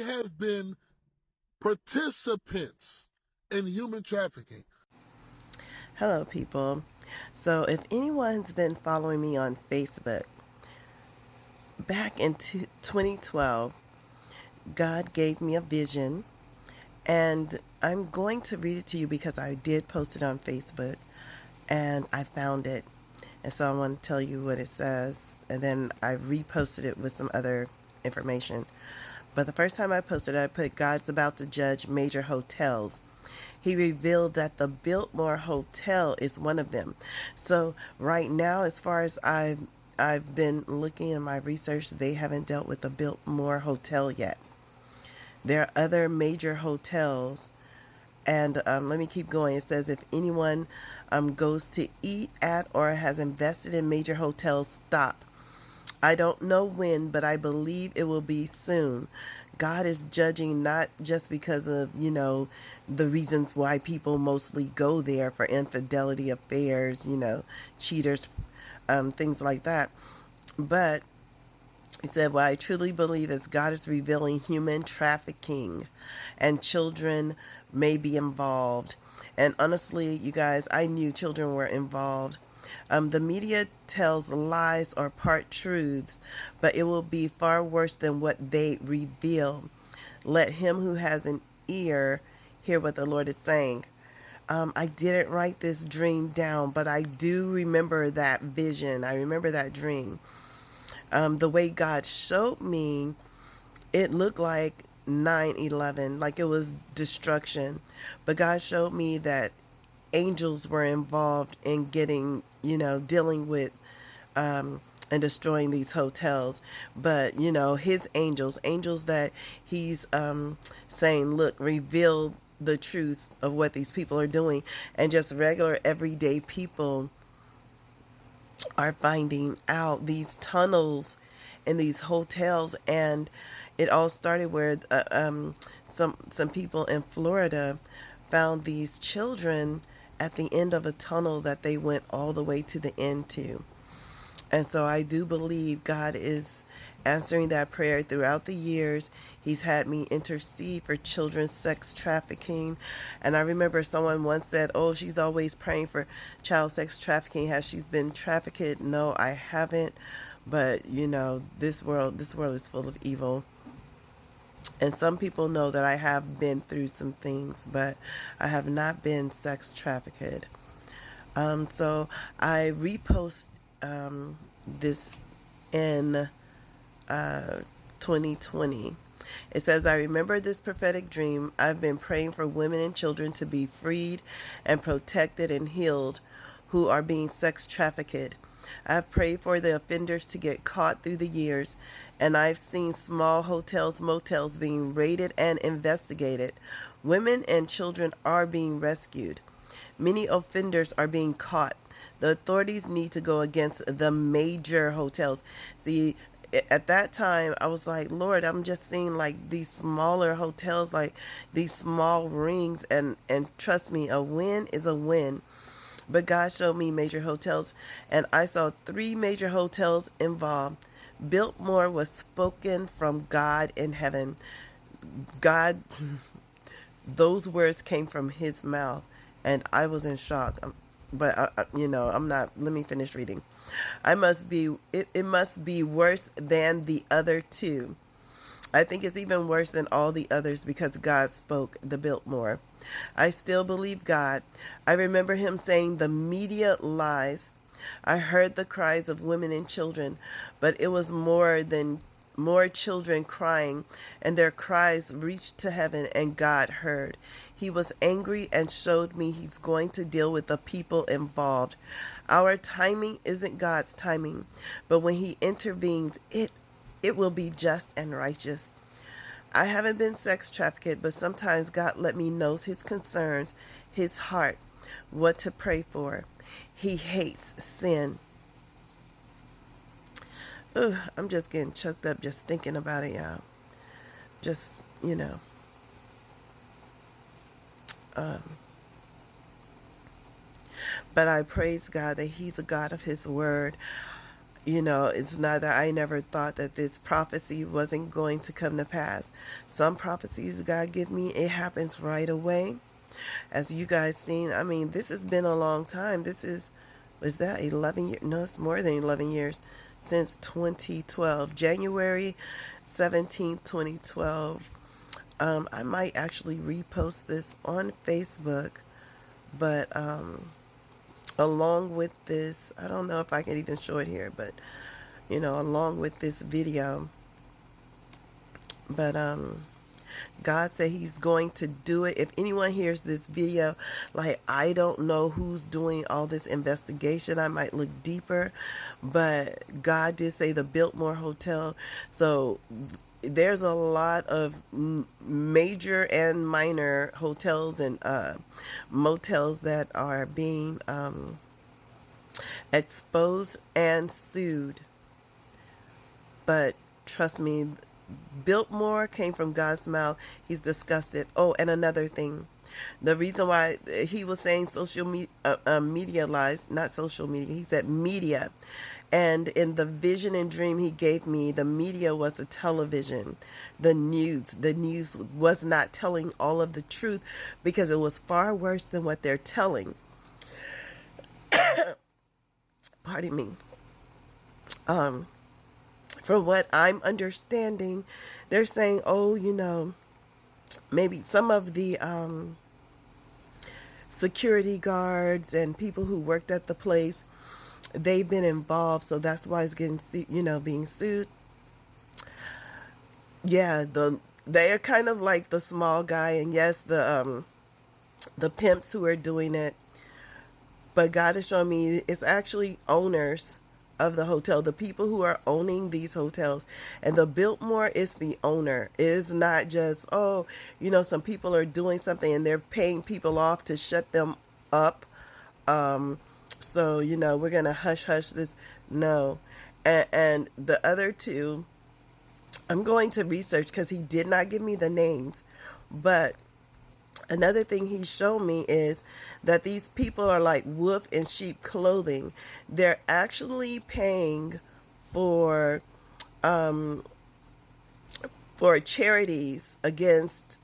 have been participants in human trafficking. Hello, people. So, if anyone's been following me on Facebook, back in 2012, God gave me a vision, and I'm going to read it to you because I did post it on Facebook and I found it. And so I want to tell you what it says, and then I reposted it with some other information. But the first time I posted, I put God's about to judge major hotels. He revealed that the Biltmore Hotel is one of them. So right now, as far as I've been looking in my research, they haven't dealt with the Biltmore Hotel yet. There are other major hotels, and let me keep going. It says if anyone goes to eat at or has invested in major hotels, stop. I don't know when, but I believe it will be soon. God is judging not just because of, the reasons why people mostly go there for infidelity affairs, cheaters, things like that. But he said, what I truly believe is God is revealing human trafficking and children may be involved. And honestly, you guys, I knew children were involved. The media tells lies or part truths, but it will be far worse than what they reveal. Let him who has an ear hear what the Lord is saying. I didn't write this dream down, but I do remember that vision. I remember that dream. The way God showed me, it looked like 9/11, like it was destruction. But God showed me that angels were involved in getting, dealing with and destroying these hotels. But, his angels that he's saying, look, reveal the truth of what these people are doing. And just regular everyday people are finding out these tunnels in these hotels. And it all started where some people in Florida found these children at the end of a tunnel that they went all the way to the end to. And so I do believe God is answering that prayer throughout the years. He's had me intercede for children's sex trafficking. And I remember someone once said, oh, she's always praying for child sex trafficking. Has she been trafficked? No, I haven't. But, this world is full of evil. And some people know that I have been through some things, but I have not been sex trafficked. So I repost this in 2020. It says, I remember this prophetic dream. I've been praying for women and children to be freed and protected and healed who are being sex trafficked. I've prayed for the offenders to get caught through the years, and I've seen small hotels, motels being raided and investigated. Women and children are being rescued. Many offenders are being caught. The authorities need to go against the major hotels. See, at that time, I was like, Lord, I'm just seeing like these smaller hotels, like these small rings, and trust me, a win is a win. But God showed me major hotels, and I saw 3 major hotels involved. Biltmore was spoken from God in heaven. God, those words came from his mouth, and I was in shock. But I'm not. Let me finish reading. It must be worse than the other 2. I think it's even worse than all the others because God spoke the Biltmore. I still believe God. I remember him saying the media lies. I heard the cries of women and children, but it was more children crying, and their cries reached to heaven, and God heard. He was angry and showed me he's going to deal with the people involved. Our timing isn't God's timing, but when he intervenes, it will be just and righteous. I haven't been sex trafficked, but sometimes God let me know his concerns, his heart, what to pray for. He hates sin. Ooh, I'm just getting choked up just thinking about it, y'all. Just, Um, but I praise God that he's a God of his word. You know, it's not that I never thought that this prophecy wasn't going to come to pass. Some prophecies God give me, it happens right away. As you guys seen, I mean, this has been a long time. Was that 11 years? No, it's more than 11 years, since 2012, January 17th, 2012. I might actually repost this on Facebook, but along with this, I don't know if I can even show it here, but you know, along with this video, but God said he's going to do it. If anyone hears this video, like, I don't know who's doing all this investigation. I might look deeper, but God did say the Biltmore Hotel. So there's a lot of major and minor hotels and motels that are being exposed and sued. But trust me, Biltmore came from God's mouth. He's discussed it. Oh, and another thing. The reason why he was saying media lies, not social media, he said media. And in the vision and dream he gave me, the media was the television, the news. The news was not telling all of the truth because it was far worse than what they're telling. Pardon me. From what I'm understanding, they're saying, oh, you know, maybe some of the security guards and people who worked at the place, they've been involved, so that's why it's getting, you know, being sued. Yeah, they're kind of like the small guy, and yes, the pimps who are doing it. But God is showing me it's actually owners of the hotel, the people who are owning these hotels. And the Biltmore is the owner. It is not just, oh, you know, some people are doing something and they're paying people off to shut them up. So, you know, we're going to hush this. No. And the other two, I'm going to research because he did not give me the names. But another thing he showed me is that these people are like wolf in sheep clothing. They're actually paying for charities against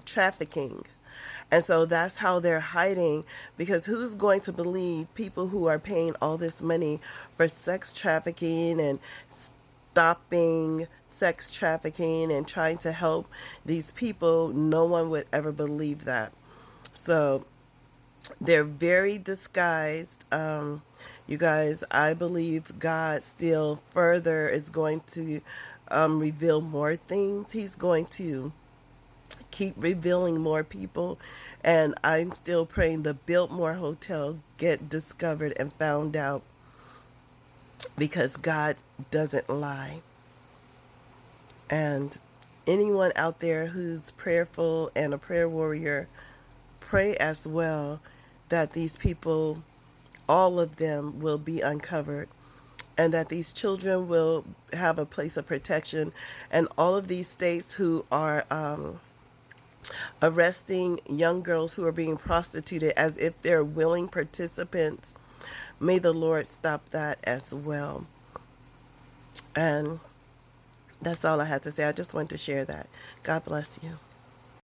trafficking. And so that's how they're hiding, because who's going to believe people who are paying all this money for sex trafficking and stopping sex trafficking and trying to help these people? No one would ever believe that. So they're very disguised. You guys, I believe God still further is going to reveal more things. He's going to keep revealing more people, and I'm still praying the Biltmore Hotel get discovered and found out, because God doesn't lie. And anyone out there who's prayerful and a prayer warrior, pray as well that these people, all of them, will be uncovered, and that these children will have a place of protection. And all of these states who are arresting young girls who are being prostituted as if they're willing participants, may the Lord stop that as well. And that's all I had to say. I just wanted to share that. God bless you.